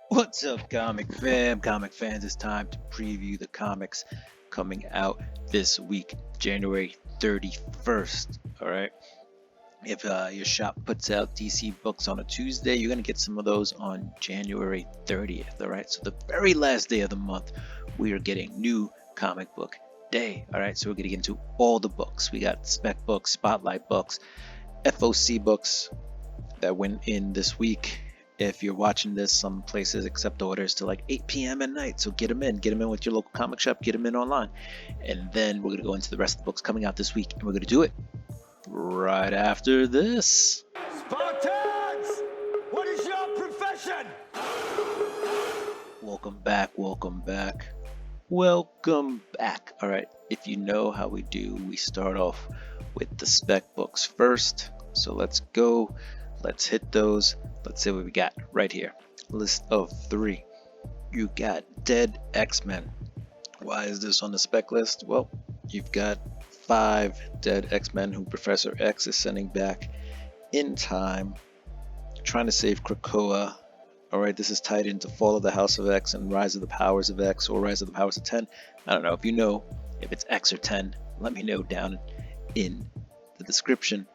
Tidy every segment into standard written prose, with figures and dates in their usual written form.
What's up, comic fam? Comic fans, it's time to preview the comics coming out this week, January 31st. All right. If your shop puts out DC books on a Tuesday, you're going to get some of those on January 30th. All right. So, the very last day of the month, we are getting new comic book day. All right. So, we're going to get into all the books. We got spec books, spotlight books, FOC books that went in this week. If you're watching this, some places accept orders to like 8 p.m. at night. So get them in with your local comic shop, get them in online. And then we're going to go into the rest of the books coming out this week. And we're going to do it right after this. Spartans! What is your profession? Welcome back, welcome back, welcome back. All right, if you know how we do, we start off with the spec books first. So let's go. Let's hit those. Let's see what we got right here. List of 3. You got Dead X-Men. Why is this on the spec list? Well, you've got 5 dead X-Men who Professor X is sending back in time, trying to save Krakoa. Alright, this is tied into Fall of the House of X and Rise of the Powers of X or Rise of the Powers of 10. I don't know. If you know if it's X or 10, let me know down in the description.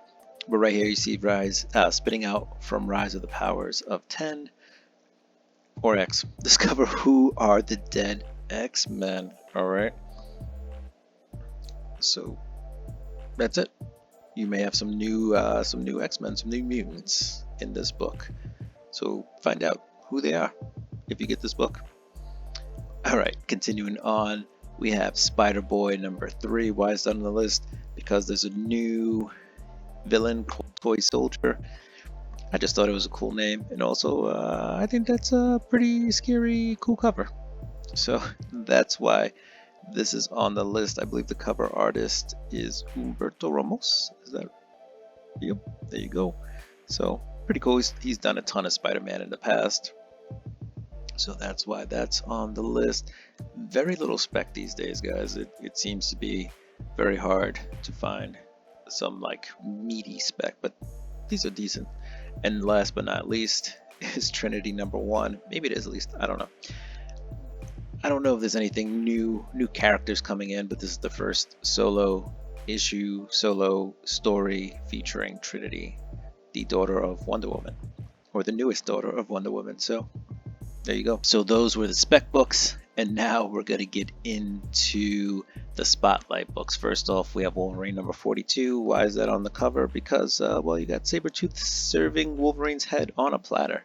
But right here you see Rise spitting out from Rise of the Powers of 10 or X. Discover who are the dead X-Men. Alright. So that's it. You may have some new X-Men, some new mutants in this book. So find out who they are if you get this book. Alright, continuing on, we have Spider-Boy number 3. Why is that on the list? Because there's a new villain called Toy Soldier. I just thought it was a cool name, and also I think that's a pretty scary, cool cover. So that's why this is on the list. I believe the cover artist is Humberto Ramos. Is that? Yep, there you go. So pretty cool. He's done a ton of Spider-Man in the past, so that's why that's on the list. Very little spec these days, guys. It seems to be very hard to find some like meaty spec, but these are decent. And last but not least is Trinity number 1. Maybe it is at least. I don't know. I don't know if there's anything new characters coming in, but this is the first solo issue, solo story featuring Trinity, the daughter of Wonder Woman, or the newest daughter of Wonder Woman. So there you go. So those were the spec books, and now we're going to get into the spotlight books. First off, we have Wolverine number 42. Why is that on the cover? Because, well, you got Sabretooth serving Wolverine's head on a platter.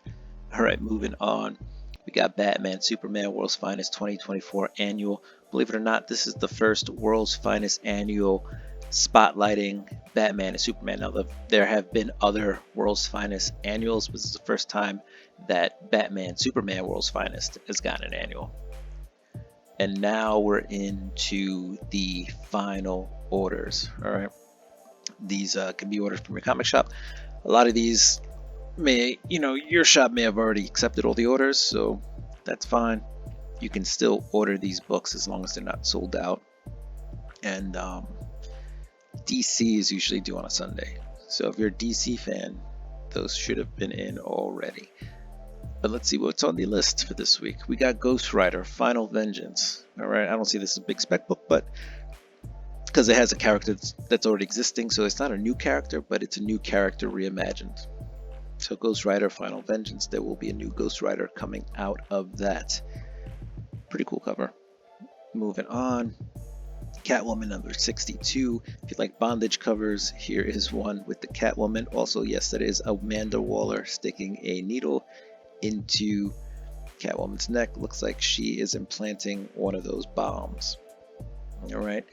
All right, moving on. We got Batman, Superman, World's Finest 2024 Annual. Believe it or not, this is the first World's Finest Annual spotlighting Batman and Superman. Now, there have been other World's Finest Annuals, but this is the first time that Batman, Superman, World's Finest has gotten an annual. And now we're into the final orders. All right, these can be ordered from your comic shop. A lot of these your shop may have already accepted all the orders, so that's fine. You can still order these books as long as they're not sold out. And DC is usually due on a Sunday, so if you're a DC fan, those should have been in already. But let's see what's on the list for this week. We got Ghost Rider, Final Vengeance. Alright, I don't see this as a big spec book, but because it has a character that's already existing, so it's not a new character, but it's a new character reimagined. So Ghost Rider, Final Vengeance, there will be a new Ghost Rider coming out of that. Pretty cool cover. Moving on, Catwoman number 62. If you like bondage covers, here is one with the Catwoman. Also, yes, that is Amanda Waller sticking a needle into Catwoman's neck. Looks like she is implanting one of those bombs. Alright,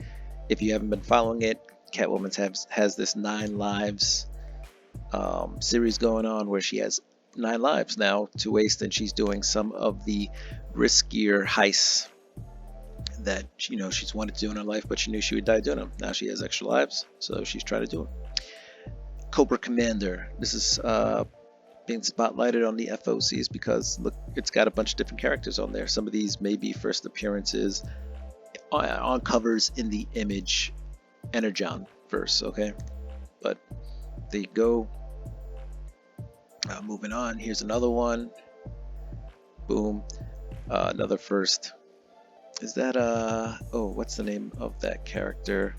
if you haven't been following it, Catwoman has this 9 lives series going on where she has 9 lives now to waste, and she's doing some of the riskier heists that she's wanted to do in her life, but she knew she would die doing them. Now she has extra lives, so she's trying to do it. Cobra Commander. This is being spotlighted on the FOCs because look, it's got a bunch of different characters on there. Some of these may be first appearances on covers in the Image Energon verse, okay? But there you go. Moving on, here's another one. Boom. Another first. Is that oh, what's the name of that character?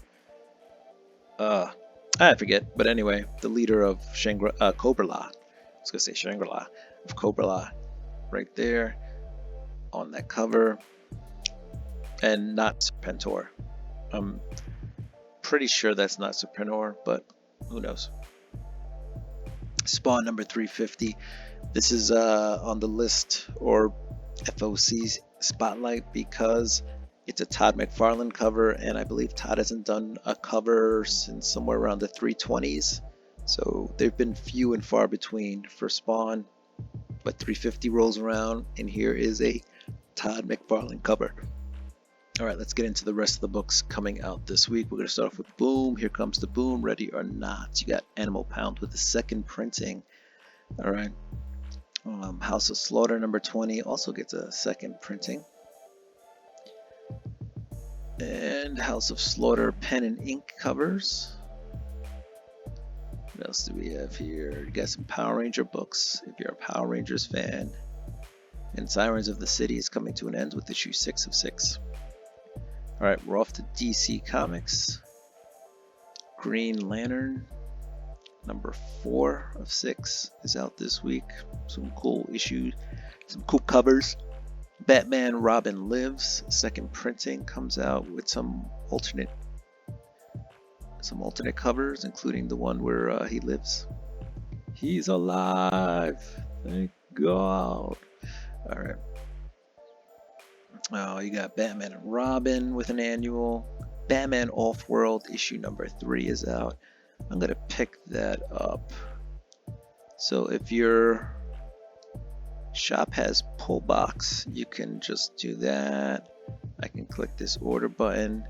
I forget. But anyway, the leader of Cobra-La. I was gonna say Shangri-La, of Cobra-La, right there on that cover, and not Serpentor. I'm pretty sure that's not Serpentor, but who knows? Spawn number 350. This is on the list, or FOC Spotlight, because it's a Todd McFarlane cover, and I believe Todd hasn't done a cover since somewhere around the 320s. So they've been few and far between for Spawn, but 350 rolls around, and here is a Todd McFarlane cover. All right, let's get into the rest of the books coming out this week. We're going to start off with Boom. Here comes the Boom, Ready or Not. You got Animal Pound with the second printing. All right. House of Slaughter number 20 also gets a second printing. And House of Slaughter pen and ink covers. What else do we have here? You got some Power Ranger books if you're a Power Rangers fan. And Sirens of the City is coming to an end with issue 6 of 6. Alright, we're off to DC Comics. Green Lantern number 4 of 6 is out this week. Some cool issues, some cool covers. Batman Robin Lives, second printing, comes out with some alternate covers, including the one where he lives. He's alive, thank God. All right. Oh, you got Batman and Robin with an annual. Batman Off-World issue number 3 is out. I'm gonna pick that up. So if your shop has pull box, you can just do that. I can click this order button.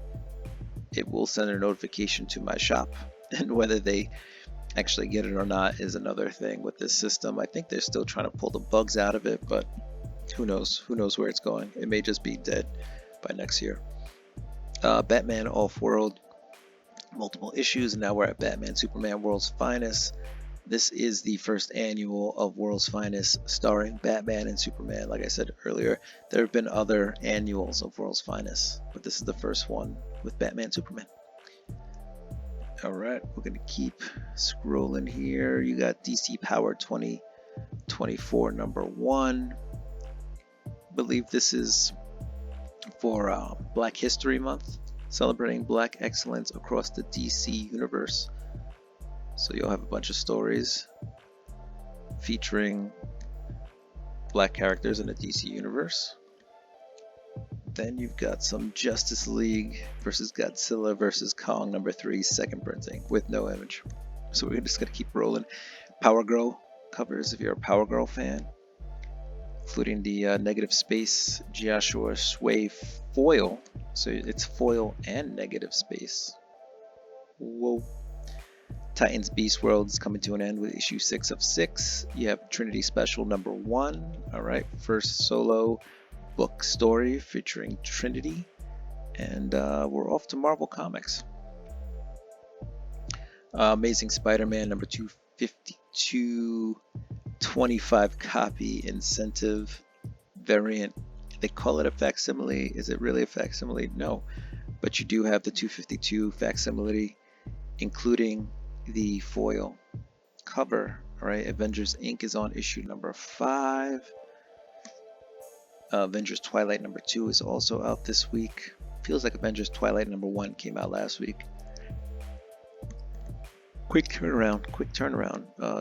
It will send a notification to my shop, and whether they actually get it or not is another thing with this system. I think they're still trying to pull the bugs out of it, but who knows where it's going. It may just be dead by next year. Batman Off-World, multiple issues, and now we're at Batman Superman World's Finest. This is the first annual of World's Finest starring Batman and Superman. Like I said earlier, there have been other annuals of World's Finest, but this is the first one with Batman and Superman. Alright, we're going to keep scrolling here. You got DC Power 2024 number 1. I believe this is for Black History Month, celebrating Black excellence across the DC universe. So you'll have a bunch of stories featuring Black characters in the DC universe. Then you've got some Justice League versus Godzilla versus Kong number 3, second printing with no image. So we're just gonna keep rolling. Power Girl covers if you're a Power Girl fan, including the Negative Space Joshua Sway foil. So it's foil and Negative Space. Whoa. Titans Beast World is coming to an end with issue 6 of 6. You have Trinity Special number 1. Alright, first solo book story featuring Trinity. And we're off to Marvel Comics. Amazing Spider-Man number 252, 25 copy incentive variant. They call it a facsimile. Is it really a facsimile? No. But you do have the 252 facsimile, including the foil cover. Alright, Avengers Inc. is on issue number 5. Avengers Twilight number 2 is also out this week. Feels like Avengers Twilight number 1 came out last week. Quick turnaround.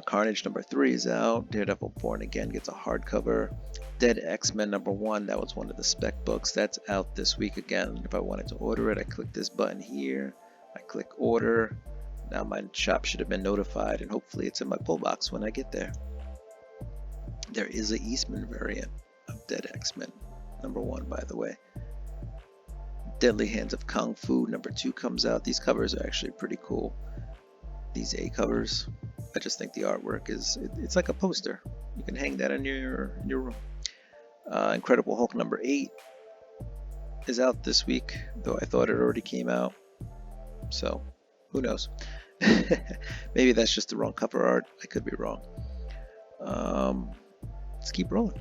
Carnage number 3 is out. Daredevil Born Again gets a hardcover. Dead X-Men number 1, that was one of the spec books. That's out this week again. If I wanted to order it, I click this button here. I click order. Now my shop should have been notified, and hopefully it's in my pull box when I get there. There is a Eastman variant of Dead X-Men number 1, by the way. Deadly Hands of Kung Fu number 2 comes out. These covers are actually pretty cool. These A covers. I just think the artwork it's like a poster. You can hang that in your room. Incredible Hulk number 8 is out this week, though I thought it already came out. So who knows? Maybe that's just the wrong cover art. I could be wrong. Let's keep rolling.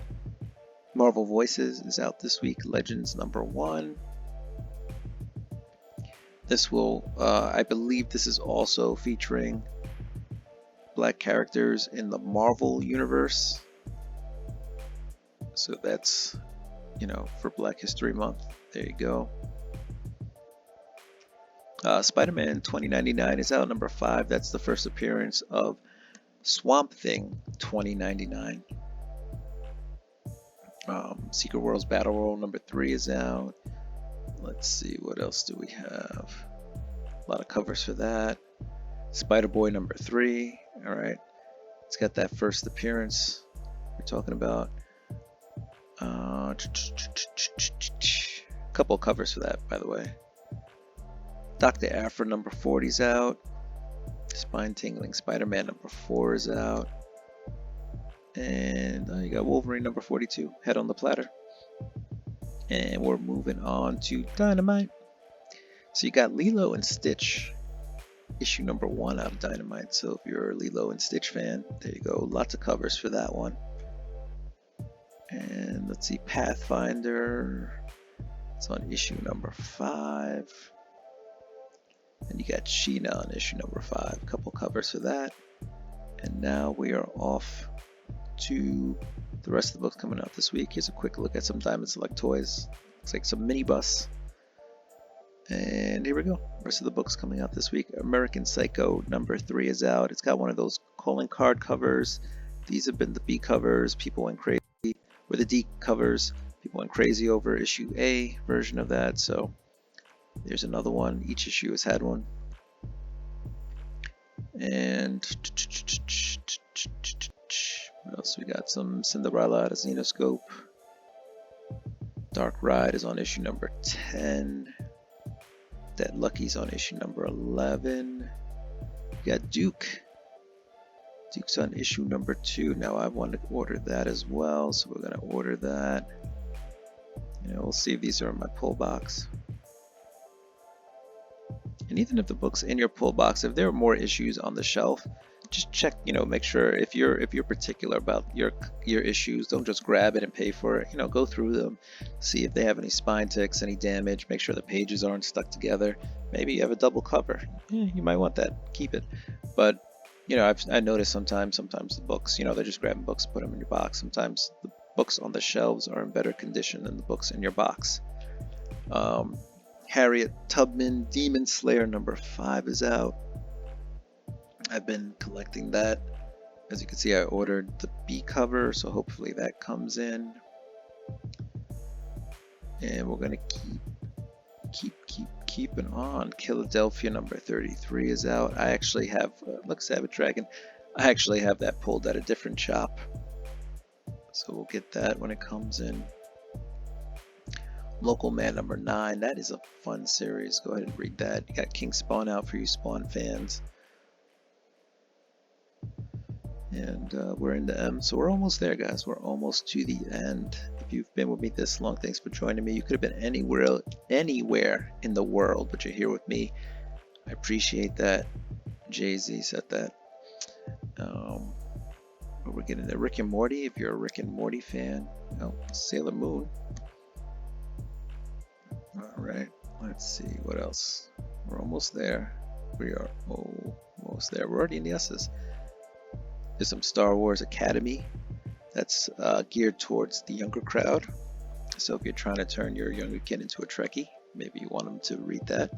Marvel Voices is out this week. Legends #1. This will, I believe this is also featuring black characters in the Marvel universe. So that's, for Black History Month. There you go. Spider-Man 2099 is out, #5. That's the first appearance of Swamp Thing 2099. Secret Worlds Battle Royale #3 is out. Let's see, what else do we have? A lot of covers for that. Spider-Boy #3. All right, it's got that first appearance we're talking about. A couple of covers for that, by the way. Dr. Aphra #40 is out. Spine Tingling Spider-Man #4 is out. And you got Wolverine #42, Head on the Platter. And we're moving on to Dynamite. So you got Lilo and Stitch, issue #1 out of Dynamite. So if you're a Lilo and Stitch fan, there you go. Lots of covers for that one. And let's see, Pathfinder. It's on issue #5. And you got Sheena on issue #5. A couple covers for that. And now we are off to the rest of the books coming out this week. Here's a quick look at some Diamond Select toys. Looks like some mini bus. And here we go. Rest of the books coming out this week. American Psycho #3 is out. It's got one of those calling card covers. These have been the B covers. People went crazy. Or the D covers. People went crazy over issue A version of that. So there's another one. Each issue has had one. And what else we got? Some Cinderella at a Xenoscope. Dark Ride is on issue #10. Dead Lucky's on issue #11. We got Duke. Duke's on issue #2. Now I want to order that as well, so we're gonna order that. We'll see if these are in my pull box. And even if the book's in your pull box, if there are more issues on the shelf, just check, make sure if you're particular about your issues, don't just grab it and pay for it. Go through them, see if they have any spine ticks, any damage, make sure the pages aren't stuck together. Maybe you have a double cover. You might want that, keep it. But I noticed sometimes the books, they're just grabbing books, put them in your box. Sometimes the books on the shelves are in better condition than the books in your box. Harriet Tubman Demon Slayer #5 is out. I've been collecting that. As you can see, I ordered the B cover, so hopefully that comes in. And we're gonna keeping on. Philadelphia #33 is out. I actually have look, Savage Dragon. I actually have that pulled at a different shop, so we'll get that when it comes in. Local Man #9. That is a fun series. Go ahead and read that. You got King Spawn out for you Spawn fans. And we're in the M, so we're almost there, guys. We're almost to the end. If you've been with me this long, thanks for joining me. You could have been anywhere in the world, but you're here with me. I appreciate that. Jay-Z said that. We're getting to Rick and Morty. If you're a Rick and Morty fan, Sailor Moon. All right, let's see what else. We're almost there. We are almost there. We're already in the S's. There's some Star Wars Academy that's geared towards the younger crowd. So if you're trying to turn your younger kid into a Trekkie, maybe you want them to read that.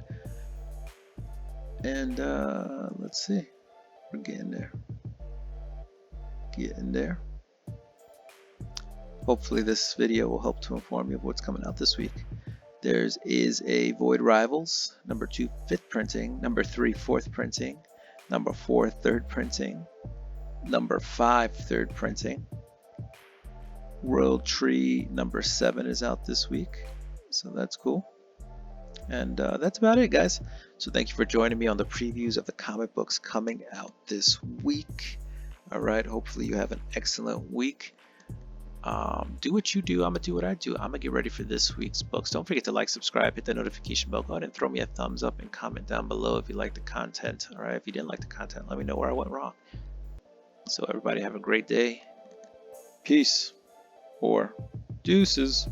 And let's see, we're getting there. Hopefully this video will help to inform you of what's coming out this week. There is a Void Rivals, #2 5th printing, #3 4th printing, #4 3rd printing, #5 3rd printing. World Tree #7 is out this week, so that's cool. And that's about it, guys. So thank you for joining me on the previews of the comic books coming out this week. All right, hopefully you have an excellent week. Do what you do. I'm gonna do what I do. I'm gonna get ready for this week's books. Don't forget to like, subscribe, hit the notification bell. Go ahead and throw me a thumbs up and comment down below if you like the content. All right, if you didn't like the content, let me know where I went wrong. So everybody have a great day. Peace. Or Deuces.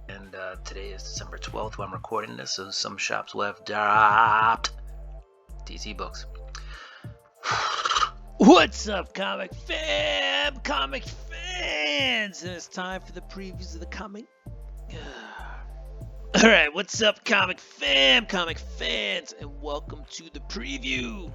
And today is December 12th when I'm recording this, so some shops will have dropped DC books. What's up, comic fam, comic fans? And it's time for the previews of the comic. Alright, what's up, comic fam, comic fans, and welcome to the preview.